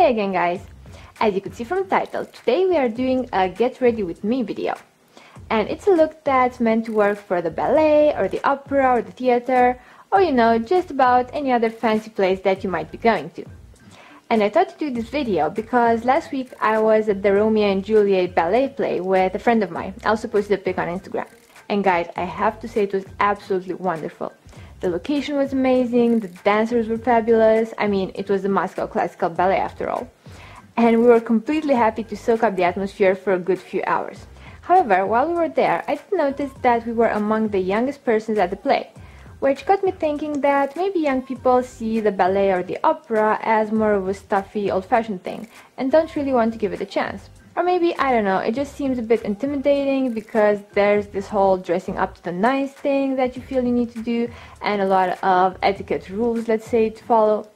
Hey again guys! As you could see from the title, today we are doing a get ready with me video. And it's a look that's meant to work for the ballet or the opera or the theater or just about any other fancy place that you might be going to. And I thought to do this video because last week I was at the Romeo and Juliet ballet play with a friend of mine. I also posted a pic on Instagram. And guys, I have to say it was absolutely wonderful. The location was amazing, the dancers were fabulous. I mean, it was the Moscow Classical Ballet after all. And we were completely happy to soak up the atmosphere for a good few hours. However, while we were there, I did notice that we were among the youngest persons at the play, which got me thinking that maybe young people see the ballet or the opera as more of a stuffy, old-fashioned thing and don't really want to give it a chance. Or maybe, I don't know, it just seems a bit intimidating because there's this whole dressing up to the nines thing that you feel you need to do and a lot of etiquette rules, let's say, to follow.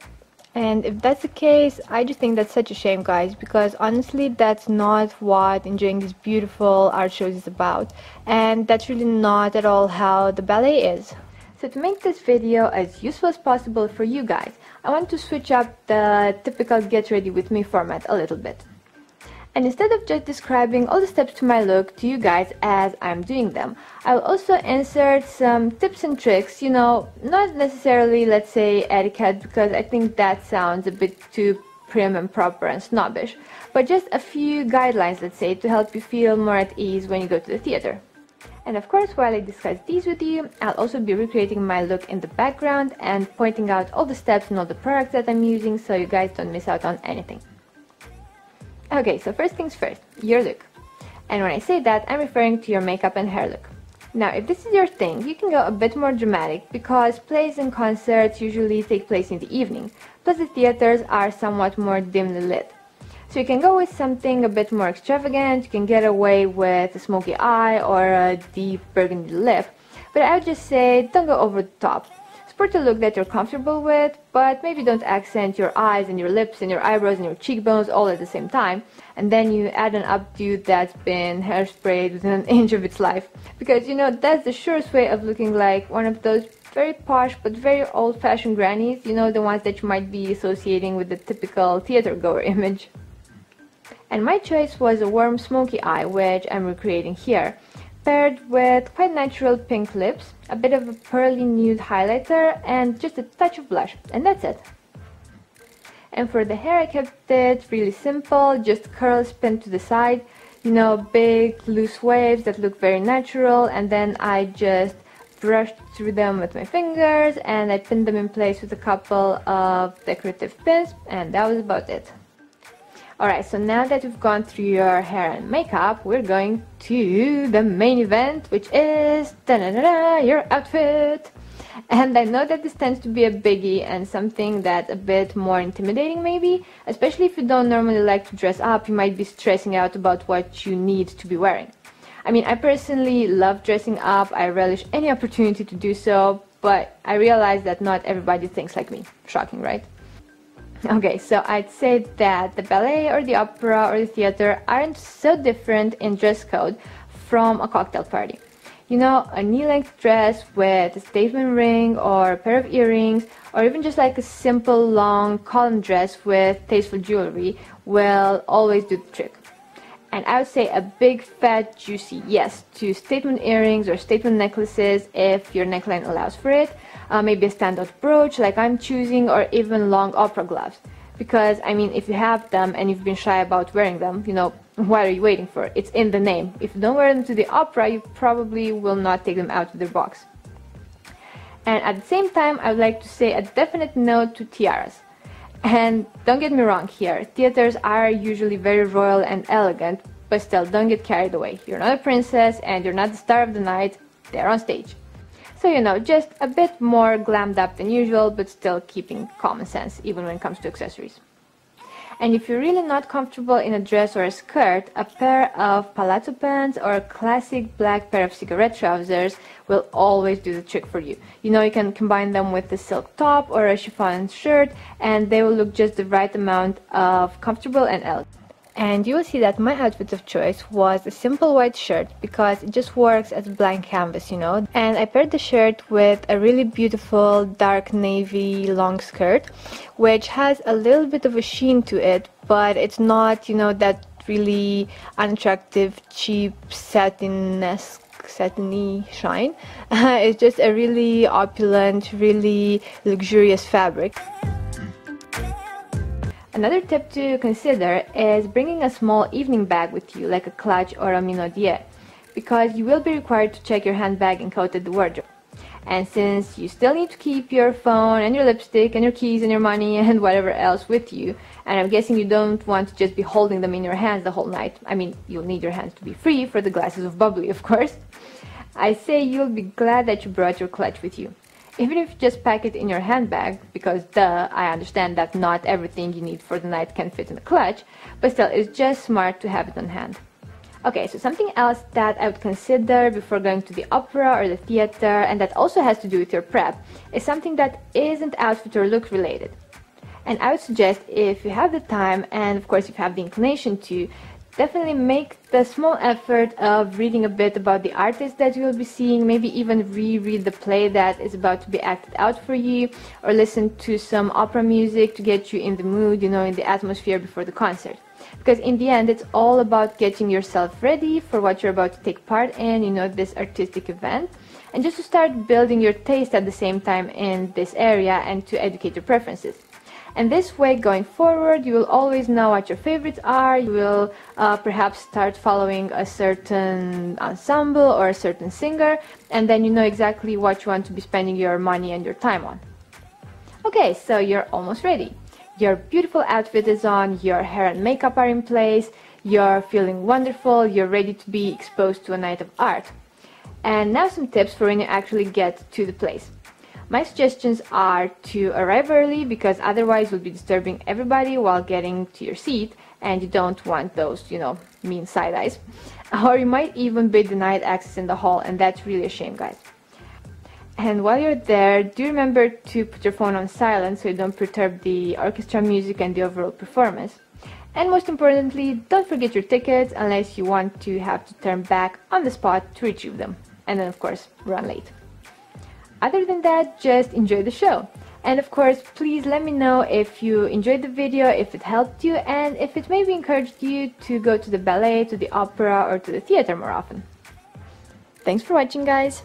And if that's the case, I just think that's such a shame, guys, because honestly that's not what enjoying these beautiful art shows is about, and that's really not at all how the ballet is. So to make this video as useful as possible for you guys, I want to switch up the typical get ready with me format a little bit. And instead of just describing all the steps to my look to you guys as I'm doing them, I'll also insert some tips and tricks, not necessarily, let's say, etiquette, because I think that sounds a bit too prim and proper and snobbish, but just a few guidelines, let's say, to help you feel more at ease when you go to the theater. And of course, while I discuss these with you, I'll also be recreating my look in the background and pointing out all the steps and all the products that I'm using so you guys don't miss out on anything. Okay, so first things first, your look. And when I say that, I'm referring to your makeup and hair look. Now, if this is your thing, you can go a bit more dramatic because plays and concerts usually take place in the evening, plus the theaters are somewhat more dimly lit. So you can go with something a bit more extravagant, you can get away with a smoky eye or a deep burgundy lip, but I would just say don't go over the top. Sport a look that you're comfortable with, but maybe don't accent your eyes and your lips and your eyebrows and your cheekbones all at the same time, and then you add an updo that's been hairsprayed within an inch of its life. Because that's the surest way of looking like one of those very posh but very old-fashioned grannies, the ones that you might be associating with the typical theater-goer image. And my choice was a warm smoky eye, which I'm recreating here, paired with quite natural pink lips, a bit of a pearly nude highlighter, and just a touch of blush, and that's it. And for the hair, I kept it really simple, just curls pinned to the side, big loose waves that look very natural, and then I just brushed through them with my fingers, and I pinned them in place with a couple of decorative pins, and that was about it. Alright, so now that we've gone through your hair and makeup, we're going to the main event, which is your outfit. And I know that this tends to be a biggie and something that's a bit more intimidating maybe, especially if you don't normally like to dress up, you might be stressing out about what you need to be wearing. I mean, I personally love dressing up, I relish any opportunity to do so, but I realize that not everybody thinks like me. Shocking, right? Okay, so I'd say that the ballet or the opera or the theater aren't so different in dress code from a cocktail party. A knee-length dress with a statement ring or a pair of earrings, or even just like a simple long column dress with tasteful jewelry will always do the trick. And I would say a big, fat, juicy yes to statement earrings or statement necklaces if your neckline allows for it. Maybe a standout brooch like I'm choosing, or even long opera gloves. Because, I mean, if you have them and you've been shy about wearing them, what are you waiting for? It's in the name. If you don't wear them to the opera, you probably will not take them out of their box. And at the same time, I would like to say a definite no to tiaras. And don't get me wrong here, theaters are usually very royal and elegant, but still, don't get carried away. You're not a princess and you're not the star of the night, they're on stage. So, just a bit more glammed up than usual, but still keeping common sense, even when it comes to accessories. And if you're really not comfortable in a dress or a skirt, a pair of palazzo pants or a classic black pair of cigarette trousers will always do the trick for you. You can combine them with a silk top or a chiffon shirt, and they will look just the right amount of comfortable and elegant. And you will see that my outfit of choice was a simple white shirt because it just works as a blank canvas, you know. And I paired the shirt with a really beautiful dark navy long skirt, which has a little bit of a sheen to it, but it's not, you know, that really unattractive, cheap, satiny shine. It's just a really opulent, really luxurious fabric. Another tip to consider is bringing a small evening bag with you, like a clutch or a minaudière, because you will be required to check your handbag and coat at the wardrobe. And since you still need to keep your phone and your lipstick and your keys and your money and whatever else with you, and I'm guessing you don't want to just be holding them in your hands the whole night. I mean, you'll need your hands to be free for the glasses of bubbly, of course. I say you'll be glad that you brought your clutch with you. Even if you just pack it in your handbag, because duh, I understand that not everything you need for the night can fit in a clutch, but still, it's just smart to have it on hand. Okay, so something else that I would consider before going to the opera or the theater, and that also has to do with your prep, is something that isn't outfit or look related. And I would suggest, if you have the time, and of course if you have the inclination to, definitely make the small effort of reading a bit about the artist that you will be seeing, maybe even reread the play that is about to be acted out for you, or listen to some opera music to get you in the mood, you know, in the atmosphere before the concert. Because in the end, it's all about getting yourself ready for what you're about to take part in, you know, this artistic event, and just to start building your taste at the same time in this area and to educate your preferences. And this way, going forward, you will always know what your favorites are. You will perhaps start following a certain ensemble or a certain singer, and then you know exactly what you want to be spending your money and your time on. Okay, so you're almost ready. Your beautiful outfit is on, your hair and makeup are in place, you're feeling wonderful, you're ready to be exposed to a night of art. And now some tips for when you actually get to the place. My suggestions are to arrive early, because otherwise you'll be disturbing everybody while getting to your seat, and you don't want those, you know, mean side eyes. Or you might even be denied access in the hall, and that's really a shame, guys. And while you're there, do remember to put your phone on silent so you don't perturb the orchestra music and the overall performance. And most importantly, don't forget your tickets unless you want to have to turn back on the spot to retrieve them. And then, of course, run late. Other than that, just enjoy the show. And of course, please let me know if you enjoyed the video, if it helped you, and if it maybe encouraged you to go to the ballet, to the opera, or to the theater more often. Thanks for watching, guys!